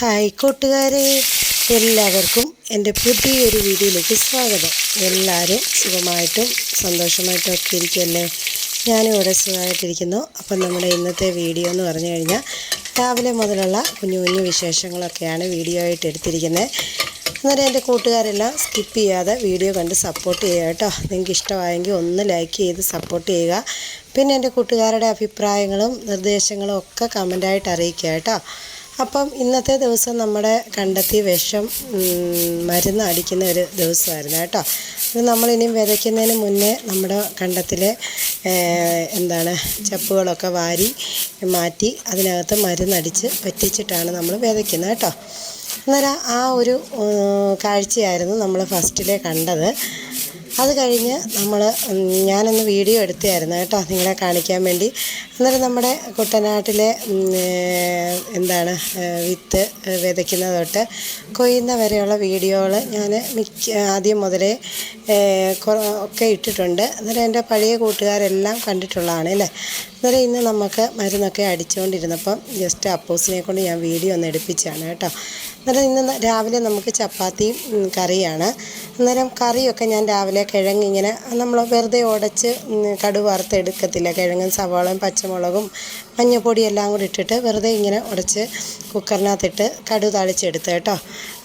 Hi കൂട്ടുകാരെ, എല്ലാവർക്കും എൻ്റെ പുതിയൊരു വീഡിയോയിലേക്ക് സ്വാഗതം. എല്ലാവരും സുഖമായിട്ടും സന്തോഷമായിട്ടും ഒക്കെ ഇരിക്കുമല്ലേ? ഞാനിവിടെ സുഖമായിട്ടിരിക്കുന്നു. അപ്പം നമ്മുടെ ഇന്നത്തെ വീഡിയോ എന്ന് പറഞ്ഞു കഴിഞ്ഞാൽ രാവിലെ മുതലുള്ള കുഞ്ഞു കുഞ്ഞു വിശേഷങ്ങളൊക്കെയാണ് വീഡിയോ ആയിട്ട് എടുത്തിരിക്കുന്നത്. അന്നേരം എൻ്റെ കൂട്ടുകാരെല്ലാം സ്കിപ്പ് ചെയ്യാതെ വീഡിയോ കണ്ട് സപ്പോർട്ട് ചെയ്യുക കേട്ടോ. നിങ്ങൾക്ക് ഇഷ്ടമായെങ്കിൽ ഒന്ന് ലൈക്ക് ചെയ്ത് സപ്പോർട്ട് ചെയ്യുക. പിന്നെ എൻ്റെ കൂട്ടുകാരുടെ അഭിപ്രായങ്ങളും നിർദ്ദേശങ്ങളും ഒക്കെ കമൻ്റായിട്ട് അറിയിക്കുക കേട്ടോ. അപ്പം ഇന്നത്തെ ദിവസം നമ്മുടെ കണ്ടെത്തി വിഷം മരുന്ന് അടിക്കുന്ന ഒരു ദിവസമായിരുന്നു കേട്ടോ. അത് നമ്മളിനിയും വിതയ്ക്കുന്നതിന് മുന്നേ നമ്മുടെ കണ്ടത്തിലെ ചപ്പുകളൊക്കെ വാരി മാറ്റി അതിനകത്ത് മരുന്നടിച്ച് വറ്റിച്ചിട്ടാണ് നമ്മൾ വിതയ്ക്കുന്നത് കേട്ടോ. അന്നേരം ആ ഒരു കാഴ്ചയായിരുന്നു നമ്മൾ ഫസ്റ്റിലെ കണ്ടത്. അത് കഴിഞ്ഞ് ഞാനൊന്ന് വീഡിയോ എടുത്തായിരുന്നു കേട്ടോ, നിങ്ങളെ കാണിക്കാൻ വേണ്ടി. അന്നേരം നമ്മുടെ കുട്ടനാട്ടിലെ വിത്ത് വിതയ്ക്കുന്ന തൊട്ട് കൊയ്യുന്ന വരെയുള്ള വീഡിയോകൾ ഞാൻ ആദ്യം മുതലേ ഒക്കെ ഇട്ടിട്ടുണ്ട്. അന്നേരം എൻ്റെ പഴയ കൂട്ടുകാരെല്ലാം കണ്ടിട്ടുള്ളതാണ് അല്ലേ. അന്നേരം ഇന്ന് നമുക്ക് മരുന്നൊക്കെ അടിച്ചുകൊണ്ടിരുന്നപ്പം ജസ്റ്റ് അപ്പൂസിനെ കൊണ്ട് ഞാൻ വീഡിയോ ഒന്ന് എടുപ്പിച്ചാണ് കേട്ടോ. അന്നേരം ഇന്ന് രാവിലെ നമുക്ക് ചപ്പാത്തിയും കറിയാണ്. അന്നേരം കറിയൊക്കെ ഞാൻ രാവിലെ കിഴങ്ങിങ്ങനെ നമ്മൾ വെറുതെ ഉടച്ച് കടുക് വറുത്തെടുക്കത്തില്ല, കിഴങ്ങും സവാളയും പച്ചമുളകും മഞ്ഞൾപ്പൊടി എല്ലാം കൂടി ഇട്ടിട്ട് വെറുതെ ഇങ്ങനെ ഉടച്ച് കുക്കറിനകത്തിട്ട് കടുക് താളിച്ചെടുത്ത് കേട്ടോ.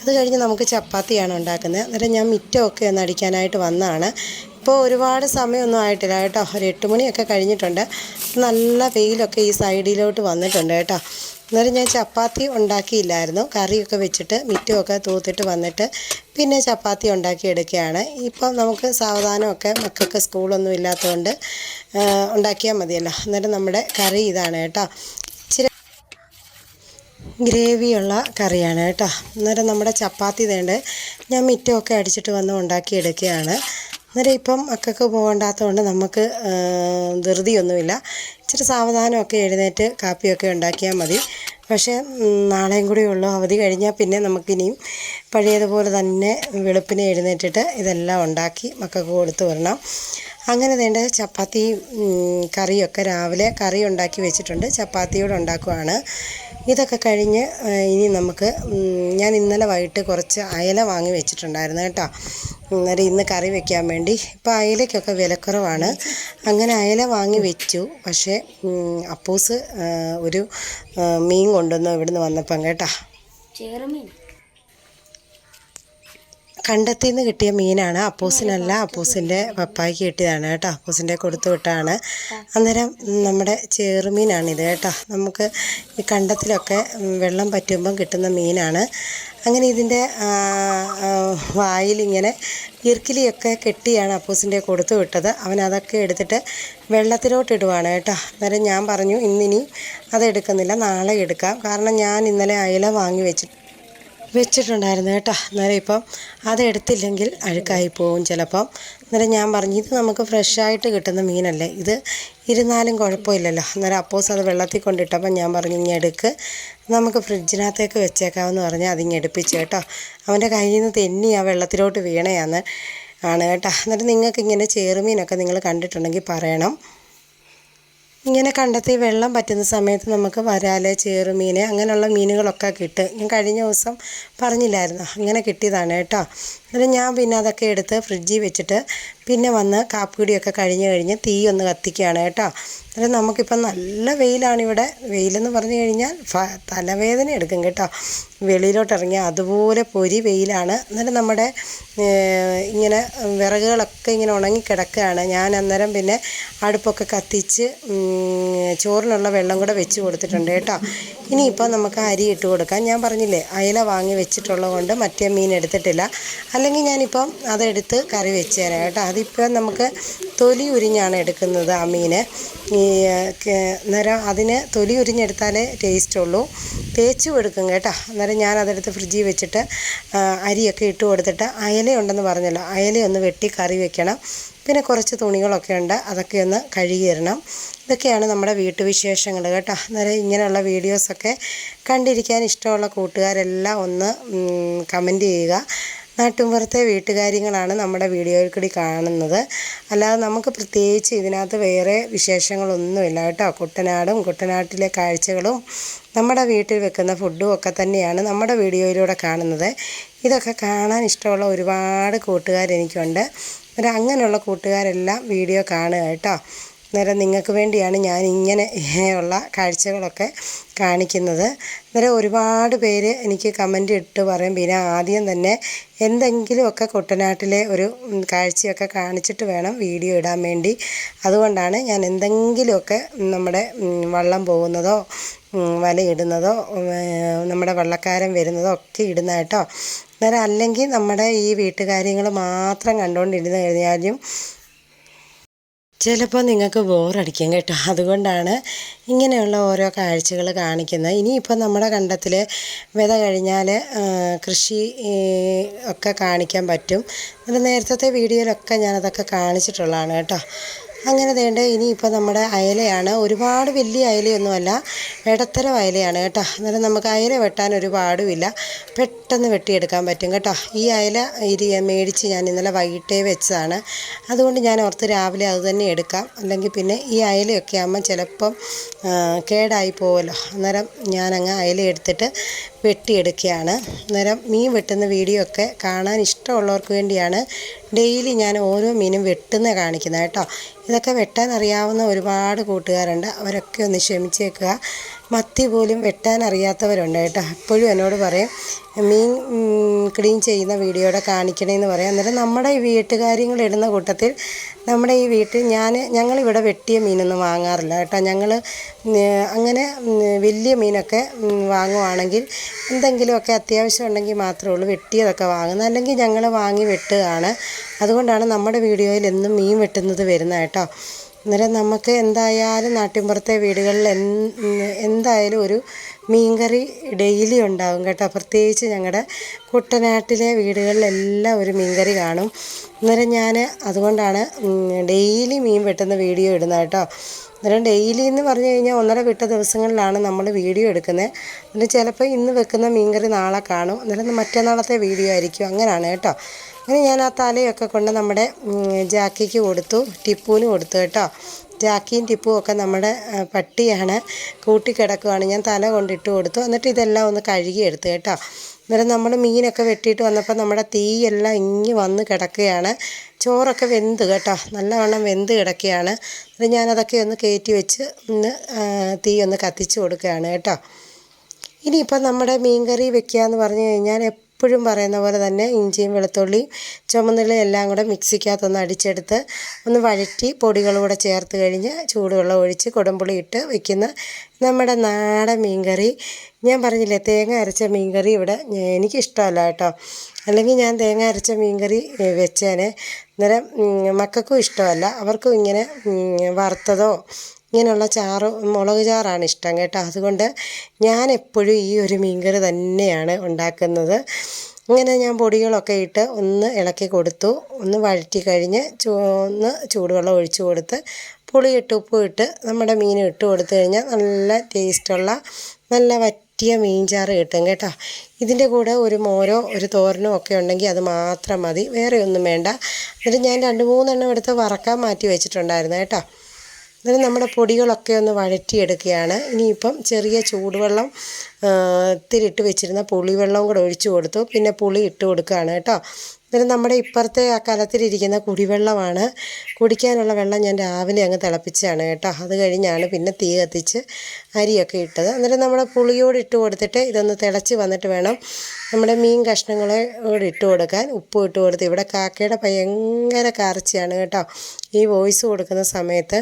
അത് കഴിഞ്ഞ് നമുക്ക് ചപ്പാത്തിയാണ് ഉണ്ടാക്കുന്നത്. അന്നേരം ഞാൻ മിറ്റമൊക്കെ ഒന്ന് അടിക്കാനായിട്ട് വന്നതാണ്. ഇപ്പോൾ ഒരുപാട് സമയമൊന്നും ആയിട്ടില്ല കേട്ടോ, ഒരു 8 മണിയൊക്കെ കഴിഞ്ഞിട്ടുണ്ട്. നല്ല വെയിലൊക്കെ ഈ സൈഡിലോട്ട് വന്നിട്ടുണ്ട് കേട്ടോ. അന്നേരം ഞാൻ ചപ്പാത്തി ഉണ്ടാക്കിയില്ലായിരുന്നു, കറിയൊക്കെ വെച്ചിട്ട് മിറ്റമൊക്കെ തൂത്തിട്ട് വന്നിട്ട് പിന്നെ ചപ്പാത്തി ഉണ്ടാക്കിയെടുക്കുകയാണ്. ഇപ്പം നമുക്ക് സാവധാനമൊക്കെ മക്കൾക്ക് സ്കൂളൊന്നും ഇല്ലാത്തതുകൊണ്ട് ഉണ്ടാക്കിയാൽ മതിയല്ലോ. അന്നേരം നമ്മുടെ കറി ഇതാണ് കേട്ടോ, ഇച്ചിരി ഗ്രേവിയുള്ള കറിയാണ് കേട്ടോ. അന്നേരം നമ്മുടെ ചപ്പാത്തി വേണ്ട ഞാൻ മിറ്റമൊക്കെ അടിച്ചിട്ട് വന്ന് ഉണ്ടാക്കിയെടുക്കുകയാണ്. അന്നേരം ഇപ്പം മക്കൾക്ക് പോകണ്ടാത്തതുകൊണ്ട് നമുക്ക് ധൃതിയൊന്നുമില്ല, ഇച്ചിരി സാവധാനമൊക്കെ എഴുന്നേറ്റ് കാപ്പിയൊക്കെ ഉണ്ടാക്കിയാൽ മതി. പക്ഷേ നാളെയും കൂടി ഉള്ളൂ അവധി. കഴിഞ്ഞാൽ പിന്നെ നമുക്കിനിയും പഴയതുപോലെ തന്നെ വെളുപ്പിനെ എഴുന്നേറ്റിട്ട് ഇതെല്ലാം ഉണ്ടാക്കി മക്കൾക്ക് കൊടുത്തു വരണം. അങ്ങനെ വേണ്ട ചപ്പാത്തി കറിയൊക്കെ രാവിലെ കറി ഉണ്ടാക്കി വെച്ചിട്ടുണ്ട്, ചപ്പാത്തിയോടെ ഉണ്ടാക്കുവാണ്. ഇതൊക്കെ കഴിഞ്ഞ് ഇനി നമുക്ക് ഞാൻ ഇന്നലെ വൈകിട്ട് കുറച്ച് അയല വാങ്ങി വെച്ചിട്ടുണ്ടായിരുന്നു കേട്ടോ. അന്നേരം ഇന്ന് കറി വെക്കാൻ വേണ്ടി ഇപ്പോൾ അയലയ്ക്കൊക്കെ വിലക്കുറവാണ്. അങ്ങനെ അയല വാങ്ങി വെച്ചു. പക്ഷേ അപ്പൂസ് ഒരു മീൻ കൊണ്ടുവന്നു ഇവിടുന്ന് വന്നപ്പം കേട്ടോ. കണ്ടത്തിൽ നിന്ന് കിട്ടിയ മീനാണ്, അപ്പൂസിനല്ല, അപ്പൂസിൻ്റെ പപ്പായ്ക്ക് കിട്ടിയതാണ് കേട്ടോ. അപ്പൂസിൻ്റെ കൊടുത്തു വിട്ടാണ്. അന്നേരം നമ്മുടെ ചെറുമീനാണിത് കേട്ടോ. നമുക്ക് ഈ കണ്ടത്തിലൊക്കെ വെള്ളം പറ്റുമ്പം കിട്ടുന്ന മീനാണ്. അങ്ങനെ ഇതിൻ്റെ വായിലിങ്ങനെ ഇർക്കിലിയൊക്കെ കെട്ടിയാണ് അപ്പൂസിൻ്റെ കൊടുത്തു വിട്ടത്. അവൻ അതൊക്കെ എടുത്തിട്ട് വെള്ളത്തിലോട്ടിടുവാണ് കേട്ടോ. അന്നേരം ഞാൻ പറഞ്ഞു ഇന്നിനി അതെടുക്കുന്നില്ല, നാളെ എടുക്കാം. കാരണം ഞാൻ ഇന്നലെ അയല വാങ്ങി വെച്ചിട്ടുണ്ടായിരുന്നു കേട്ടോ. അന്നേരം ഇപ്പം അതെടുത്തില്ലെങ്കിൽ അഴുക്കായി പോവും ചിലപ്പം. അന്നേരം ഞാൻ പറഞ്ഞു ഇത് നമുക്ക് ഫ്രഷായിട്ട് കിട്ടുന്ന മീനല്ലേ, ഇത് ഇരുന്നാലും കുഴപ്പമില്ലല്ലോ. അന്നേരം അപ്പോസ് അത് വെള്ളത്തിൽ കൊണ്ടിട്ടപ്പം ഞാൻ പറഞ്ഞു ഇങ്ങനെ എടുക്ക്, നമുക്ക് ഫ്രിഡ്ജിനകത്തേക്ക് വെച്ചേക്കാമെന്ന് പറഞ്ഞാൽ അതിങ്ങ് എടുപ്പിച്ചു കേട്ടോ. അവൻ്റെ കയ്യിൽ നിന്ന് തെന്നി ആ വെള്ളത്തിലോട്ട് വീണയാണ് കേട്ടോ. എന്നിട്ട് നിങ്ങൾക്ക് ഇങ്ങനെ ചെറുമീനൊക്കെ നിങ്ങൾ കണ്ടിട്ടുണ്ടെങ്കിൽ പറയണം. ഇങ്ങനെ കണ്ടെത്തി വെള്ളം പറ്റുന്ന സമയത്ത് നമുക്ക് വരാല്, ചെറുമീൻ അങ്ങനെയുള്ള മീനുകളൊക്കെ കിട്ടും. ഞാൻ കഴിഞ്ഞ ദിവസം പറഞ്ഞില്ലായിരുന്നു, അങ്ങനെ കിട്ടിയതാണ് കേട്ടോ. എന്നിട്ട് ഞാൻ പിന്നെ അതൊക്കെ എടുത്ത് ഫ്രിഡ്ജിൽ വെച്ചിട്ട് പിന്നെ വന്ന് കാപ്പിക്കുടിയൊക്കെ കഴിഞ്ഞ് തീ ഒന്ന് കത്തിക്കുകയാണ് കേട്ടോ. അന്നേരം നമുക്കിപ്പം നല്ല വെയിലാണിവിടെ. വെയിലെന്ന് പറഞ്ഞു കഴിഞ്ഞാൽ തലവേദന എടുക്കും കേട്ടോ. വെളിയിലോട്ട് ഇറങ്ങിയാൽ അതുപോലെ പൊരി വെയിലാണ്. അന്നേരം നമ്മുടെ ഇങ്ങനെ വിറകുകളൊക്കെ ഇങ്ങനെ ഉണങ്ങിക്കിടക്കുകയാണ്. ഞാൻ അന്നേരം പിന്നെ അടുപ്പൊക്കെ കത്തിച്ച് ചോറിനുള്ള വെള്ളം കൂടെ വെച്ച് കൊടുത്തിട്ടുണ്ട് കേട്ടോ. ഇനിയിപ്പോൾ നമുക്ക് അരി ഇട്ട് കൊടുക്കാം. ഞാൻ പറഞ്ഞില്ലേ അയല വാങ്ങി വെച്ചിട്ടുള്ളത് കൊണ്ട് മറ്റേ മീൻ എടുത്തിട്ടില്ല, അല്ലെങ്കിൽ ഞാനിപ്പം അതെടുത്ത് കറി വെച്ച് തരാം കേട്ടോ. അതിപ്പോൾ നമുക്ക് തൊലി ഉരിഞ്ഞാണ് എടുക്കുന്നത് ആ മീൻ. അന്നേരം അതിന് തൊലി ഉരിഞ്ഞെടുത്താലേ ടേസ്റ്റ് ഉള്ളൂ. തേച്ചും എടുക്കും കേട്ടോ. അന്നേരം ഞാൻ അതെടുത്ത് ഫ്രിഡ്ജിൽ വെച്ചിട്ട് അരിയൊക്കെ ഇട്ട് കൊടുത്തിട്ട് അയലയുണ്ടെന്ന് പറഞ്ഞല്ലോ, അയലയൊന്ന് വെട്ടി കറി വെക്കണം. പിന്നെ കുറച്ച് തുണികളൊക്കെ ഉണ്ട്, അതൊക്കെ ഒന്ന് കഴുകി തരണം. ഇതൊക്കെയാണ് നമ്മുടെ വീട്ടുവിശേഷങ്ങൾ കേട്ടോ. അന്നേരം ഇങ്ങനെയുള്ള വീഡിയോസൊക്കെ കണ്ടിരിക്കാൻ ഇഷ്ടമുള്ള കൂട്ടുകാരെല്ലാം ഒന്ന് കമൻറ്റ് ചെയ്യുക. നാട്ടുമ്പുറത്തെ വീട്ടുകാര്യങ്ങളാണ് നമ്മുടെ വീഡിയോയിൽ കൂടി കാണുന്നത്. അല്ലാതെ നമുക്ക് പ്രത്യേകിച്ച് ഇതിനകത്ത് വേറെ വിശേഷങ്ങളൊന്നുമില്ല കേട്ടോ. കുട്ടനാട്ടിലെ കാഴ്ചകളും നമ്മുടെ വീട്ടിൽ വെക്കുന്ന ഫുഡും ഒക്കെ തന്നെയാണ് നമ്മുടെ വീഡിയോയിലൂടെ കാണുന്നത്. ഇതൊക്കെ കാണാൻ ഇഷ്ടമുള്ള ഒരുപാട് കൂട്ടുകാരെനിക്കുണ്ട്. അങ്ങനെയുള്ള കൂട്ടുകാരെല്ലാം വീഡിയോ കാണുക കേട്ടോ. അന്നേരം നിങ്ങൾക്ക് വേണ്ടിയാണ് ഞാൻ ഇങ്ങനെ ഉള്ള കാഴ്ചകളൊക്കെ കാണിക്കുന്നത്. അന്നേരം ഒരുപാട് പേര് എനിക്ക് കമൻ്റ് ഇട്ട് പറയും, പിന്നെ ആദ്യം തന്നെ എന്തെങ്കിലുമൊക്കെ കുട്ടനാട്ടിലെ ഒരു കാഴ്ചയൊക്കെ കാണിച്ചിട്ട് വേണം വീഡിയോ ഇടാൻ വേണ്ടി. അതുകൊണ്ടാണ് ഞാൻ എന്തെങ്കിലുമൊക്കെ നമ്മുടെ വള്ളം പോകുന്നതോ വലയിടുന്നതോ നമ്മുടെ വള്ളക്കാരൻ വരുന്നതോ ഒക്കെ ഇടുന്ന കേട്ടോ. അന്നേരം അല്ലെങ്കിൽ നമ്മുടെ ഈ വീട്ടുകാര്യങ്ങൾ മാത്രം കണ്ടുകൊണ്ടിരുന്ന് കഴിഞ്ഞാലും ചിലപ്പോൾ നിങ്ങൾക്ക് ബോറടിക്കും കേട്ടോ. അതുകൊണ്ടാണ് ഇങ്ങനെയുള്ള ഓരോ കാഴ്ചകൾ കാണിക്കുന്നത്. ഇനിയിപ്പോൾ നമ്മുടെ കണ്ടത്തിൽ വിത കഴിഞ്ഞാൽ കൃഷി ഒക്കെ കാണിക്കാൻ പറ്റും. അത് നേരത്തെ വീഡിയോയിലൊക്കെ ഞാനതൊക്കെ കാണിച്ചിട്ടുള്ളതാണ് കേട്ടോ. അങ്ങനെ വേണ്ട ഇനിയിപ്പോൾ നമ്മുടെ അയലയാണ്. ഒരുപാട് വലിയ അയലയൊന്നുമല്ല, ഇടത്തരം അയലയാണ് കേട്ടോ. അന്നേരം നമുക്ക് അയല വെട്ടാൻ ഒരുപാടുമില്ല, പെട്ടെന്ന് വെട്ടിയെടുക്കാൻ പറ്റും കേട്ടോ. ഈ അയല മേടിച്ച് ഞാൻ ഇന്നലെ വൈകിട്ടേ വെച്ചതാണ്. അതുകൊണ്ട് ഞാൻ ഓർത്ത് രാവിലെ അത് തന്നെ എടുക്കാം, അല്ലെങ്കിൽ പിന്നെ ഈ അയലയൊക്കെ ആകുമ്പം ചിലപ്പം കേടായി പോകുമല്ലോ. അന്നേരം ഞാനങ്ങ് അയല എടുത്തിട്ട് വെട്ടിയെടുക്കുകയാണ്. അന്നേരം മീൻ വെട്ടുന്ന വീഡിയോ ഒക്കെ കാണാൻ ഇഷ്ടമുള്ളവർക്ക് വേണ്ടിയാണ് ഡെയിലി ഞാൻ ഓരോ മീനും വെട്ടുന്ന കാണിക്കുന്നത് കേട്ടോ. ഇതൊക്കെ വെട്ടാൻ അറിയാവുന്ന ഒരുപാട് കൂട്ടുകാരുണ്ട്, അവരൊക്കെ ഒന്ന് ക്ഷമിച്ചേക്കുക. മത്തി പോലും വെട്ടാൻ അറിയാത്തവരുണ്ട് കേട്ടോ. എപ്പോഴും എന്നോട് പറയും മീൻ ക്ലീൻ ചെയ്യുന്ന വീഡിയോയുടെ കാണിക്കണമെന്ന് പറയും. അന്നേരം നമ്മുടെ ഈ വീട്ടുകാര്യങ്ങൾ ഇടുന്ന കൂട്ടത്തിൽ നമ്മുടെ ഈ വീട്ടിൽ ഞങ്ങളിവിടെ വെട്ടിയ മീനൊന്നും വാങ്ങാറില്ല കേട്ടോ. ഞങ്ങൾ അങ്ങനെ വലിയ മീനൊക്കെ വാങ്ങുവാണെങ്കിൽ എന്തെങ്കിലുമൊക്കെ അത്യാവശ്യം ഉണ്ടെങ്കിൽ മാത്രമേ ഉള്ളൂ വെട്ടിയതൊക്കെ വാങ്ങുന്നത്, അല്ലെങ്കിൽ ഞങ്ങൾ വാങ്ങി വെട്ടുകയാണ്. അതുകൊണ്ടാണ് നമ്മുടെ വീഡിയോയിൽ എന്നും മീൻ വെട്ടുന്നത് വരുന്നത് കേട്ടോ. അന്നേരം നമുക്ക് എന്തായാലും നാട്ടിൻപുറത്തെ വീടുകളിൽ എന്തായാലും ഒരു മീൻകറി ഡെയിലി ഉണ്ടാകും കേട്ടോ. പ്രത്യേകിച്ച് ഞങ്ങളുടെ കുട്ടനാട്ടിലെ വീടുകളിലെല്ലാം ഒരു മീൻകറി കാണും. അന്നേരം ഞാൻ അതുകൊണ്ടാണ് ഡെയിലി മീൻ വെട്ടുന്ന വീഡിയോ ഇടുന്നത് കേട്ടോ. അന്നേരം ഡെയിലി എന്ന് പറഞ്ഞു കഴിഞ്ഞാൽ ഒന്നര വിട്ട ദിവസങ്ങളിലാണ് നമ്മൾ വീഡിയോ എടുക്കുന്നത്. എന്നിട്ട് ചിലപ്പോൾ ഇന്ന് വെക്കുന്ന മീൻകറി നാളെ കാണും, അന്നേരം മറ്റന്നാളത്തെ വീഡിയോ ആയിരിക്കും. അങ്ങനെയാണ് കേട്ടോ. അങ്ങനെ ഞാൻ ആ തലയൊക്കെ കൊണ്ട് നമ്മുടെ ജാക്കിക്ക് കൊടുത്തു, ടിപ്പുവിന് കൊടുത്തു കേട്ടോ. ജാക്കിയും ടിപ്പും ഒക്കെ നമ്മുടെ പട്ടിയാണ്, കൂട്ടിക്കിടക്കുവാണ്. ഞാൻ തല കൊണ്ടിട്ട് കൊടുത്തു. എന്നിട്ട് ഇതെല്ലാം ഒന്ന് കഴുകിയെടുത്തു കേട്ടോ. അന്നേരം നമ്മൾ മീനൊക്കെ വെട്ടിയിട്ട് വന്നപ്പോൾ നമ്മുടെ തീയെല്ലാം ഇങ്ങി വന്ന് കിടക്കുകയാണ്. ചോറൊക്കെ വെന്ത് കേട്ടോ, നല്ലവണ്ണം വെന്ത് കിടക്കുകയാണ്. അത് ഞാനതൊക്കെ ഒന്ന് കയറ്റി വെച്ച് ഒന്ന് തീ ഒന്ന് കത്തിച്ച് കൊടുക്കുകയാണ് കേട്ടോ. ഇനിയിപ്പം നമ്മുടെ മീൻകറി വെക്കുക എന്ന് പറഞ്ഞു കഴിഞ്ഞാൽ എപ്പോഴും പറയുന്ന പോലെ തന്നെ ഇഞ്ചിയും വെളുത്തുള്ളിയും ചുമന്നുള്ളിയും എല്ലാം കൂടെ മിക്സിക്കകത്തൊന്ന് അടിച്ചെടുത്ത് ഒന്ന് വഴറ്റി പൊടികളൂടെ ചേർത്ത് കഴിഞ്ഞ് ചൂടുവെള്ളം ഒഴിച്ച് കുടംപുളി ഇട്ട് വെക്കുന്ന നമ്മുടെ നാടൻ മീൻകറി. ഞാൻ പറഞ്ഞില്ലേ തേങ്ങ അരച്ച മീൻകറി ഇവിടെ എനിക്കിഷ്ടമല്ല കേട്ടോ. അല്ലെങ്കിൽ ഞാൻ തേങ്ങ അരച്ച മീൻകറി വെച്ചേനെ. അന്നേരം മക്കൾക്കും ഇഷ്ടമല്ല, അവർക്കും ഇങ്ങനെ വറുത്തതോ ഇങ്ങനെയുള്ള മുളക് ചാറാണ് ഇഷ്ടം കേട്ടോ. അതുകൊണ്ട് ഞാൻ എപ്പോഴും ഈ ഒരു മീൻകറി തന്നെയാണ് ഉണ്ടാക്കുന്നത്. ഇങ്ങനെ ഞാൻ പൊടികളൊക്കെ ഇട്ട് ഒന്ന് ഇളക്കി കൊടുത്തു, ഒന്ന് വഴറ്റി കഴിഞ്ഞ് ഒന്ന് ചൂടുവെള്ളം ഒഴിച്ച് കൊടുത്ത് പുളിയിട്ട് ഉപ്പും ഇട്ട് നമ്മുടെ മീൻ ഇട്ട് കൊടുത്തു കഴിഞ്ഞാൽ നല്ല ടേസ്റ്റുള്ള നല്ല വറ്റിയ മീൻചാറ് കിട്ടും കേട്ടോ. ഇതിൻ്റെ കൂടെ ഒരു മോരോ ഒരു തോരനോ ഒക്കെ ഉണ്ടെങ്കിൽ അത് മാത്രം മതി, വേറെ ഒന്നും വേണ്ട. എന്നിട്ട് ഞാൻ 2-3 എണ്ണം എടുത്ത് വറക്കാൻ മാറ്റി വെച്ചിട്ടുണ്ടായിരുന്നു കേട്ടോ. എന്നിട്ട് നമ്മുടെ പൊടികളൊക്കെ ഒന്ന് വഴറ്റിയെടുക്കുകയാണ്. ഇനിയിപ്പം ചെറിയ ചൂടുവെള്ളം ഇത്തിരി ഇട്ട് വെച്ചിരുന്ന പുളിവെള്ളവും കൂടെ ഒഴിച്ചു കൊടുത്തു, പിന്നെ പുളി ഇട്ട് കൊടുക്കുകയാണ് കേട്ടോ. എന്നിട്ട് നമ്മുടെ ഇപ്പുറത്തെ ആ കലത്തിലിരിക്കുന്ന കുടിവെള്ളമാണ്, കുടിക്കാനുള്ള വെള്ളം ഞാൻ രാവിലെ അങ്ങ് തിളപ്പിച്ചാണ് കേട്ടോ. അത് കഴിഞ്ഞാണ് പിന്നെ തീ കത്തിച്ച് അരിയൊക്കെ ഇട്ടത്. എന്നിട്ട് നമ്മുടെ പുളിയോട് ഇട്ട് കൊടുത്തിട്ട് ഇതൊന്ന് തിളച്ച് വന്നിട്ട് വേണം നമ്മുടെ മീൻ കഷ്ണങ്ങളോട് ഇട്ട് കൊടുക്കാൻ. ഉപ്പും ഇട്ട് കൊടുത്ത്, ഇവിടെ കാക്കയുടെ ഭയങ്കര കാർച്ചയാണ് കേട്ടോ. ഈ വോയിസ് കൊടുക്കുന്ന സമയത്ത്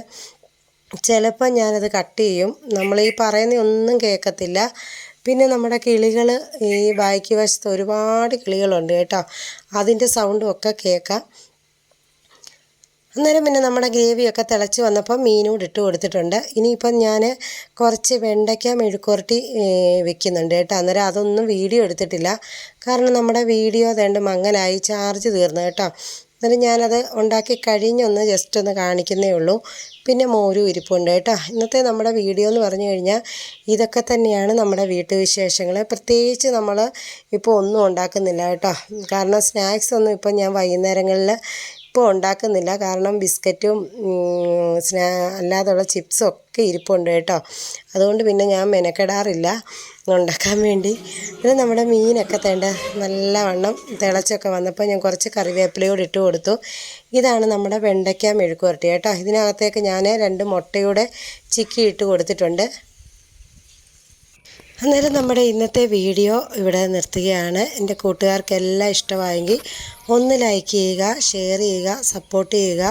ചിലപ്പോൾ ഞാനത് കട്ട് ചെയ്യും, നമ്മൾ ഈ പറയുന്ന ഒന്നും കേൾക്കത്തില്ല. പിന്നെ നമ്മുടെ കിളികൾ ഈ ബാക്ക് വശത്ത് ഒരുപാട് കിളികളുണ്ട് കേട്ടോ, അതിൻ്റെ സൗണ്ടും ഒക്കെ കേൾക്കാം. അന്നേരം പിന്നെ നമ്മുടെ ഗ്രേവിയൊക്കെ തിളച്ച് വന്നപ്പോൾ മീനും ഇട്ട് കൊടുത്തിട്ടുണ്ട്. ഇനിയിപ്പം ഞാൻ കുറച്ച് വെണ്ടയ്ക്ക മെഴുക്കുവരട്ടി വെക്കുന്നുണ്ട് കേട്ടോ. അന്നേരം അതൊന്നും വീഡിയോ എടുത്തിട്ടില്ല, കാരണം നമ്മുടെ വീഡിയോ മങ്ങലായി ചാർജ് തീർന്നു കേട്ടോ. എന്നിട്ട് ഞാനത് ഉണ്ടാക്കി കഴിഞ്ഞൊന്ന് ജസ്റ്റ് ഒന്ന് കാണിക്കുന്നേ ഉള്ളൂ. പിന്നെ മോരും ഇരിപ്പുണ്ട് കേട്ടോ. ഇന്നത്തെ നമ്മുടെ വീഡിയോ എന്ന് പറഞ്ഞു കഴിഞ്ഞാൽ ഇതൊക്കെ തന്നെയാണ് നമ്മുടെ വീട്ടുവിശേഷങ്ങൾ. പ്രത്യേകിച്ച് നമ്മൾ ഇപ്പോൾ ഒന്നും ഉണ്ടാക്കുന്നില്ല കേട്ടോ. കാരണം സ്നാക്സ് ഒന്നും ഇപ്പം ഞാൻ വൈകുന്നേരങ്ങളിൽ ഇപ്പോൾ ഉണ്ടാക്കുന്നില്ല. കാരണം ബിസ്ക്കറ്റും അല്ലാതുള്ള ചിപ്സും ഒക്കെ ഇരിപ്പുണ്ട് കേട്ടോ. അതുകൊണ്ട് പിന്നെ ഞാൻ മെനക്കെടാറില്ല ഉണ്ടാക്കാൻ വേണ്ടി. ഇത് നമ്മുടെ മീനൊക്കെ നല്ലവണ്ണം തിളച്ചൊക്കെ വന്നപ്പോൾ ഞാൻ കുറച്ച് കറിവേപ്പിലയോട് ഇട്ട് കൊടുത്തു. ഇതാണ് നമ്മുടെ വെണ്ടയ്ക്ക മെഴുക്ക് പുരട്ടി കേട്ടോ. ഇതിനകത്തേക്ക് ഞാൻ 2 മുട്ടയുടെ ചിക്കി ഇട്ട് കൊടുത്തിട്ടുണ്ട്. അന്നേരം നമ്മുടെ ഇന്നത്തെ വീഡിയോ ഇവിടെ നിർത്തുകയാണ്. എൻ്റെ കൂട്ടുകാർക്കെല്ലാം ഇഷ്ടമായെങ്കിൽ ഒന്ന് ലൈക്ക് ചെയ്യുക, ഷെയർ ചെയ്യുക, സപ്പോർട്ട് ചെയ്യുക.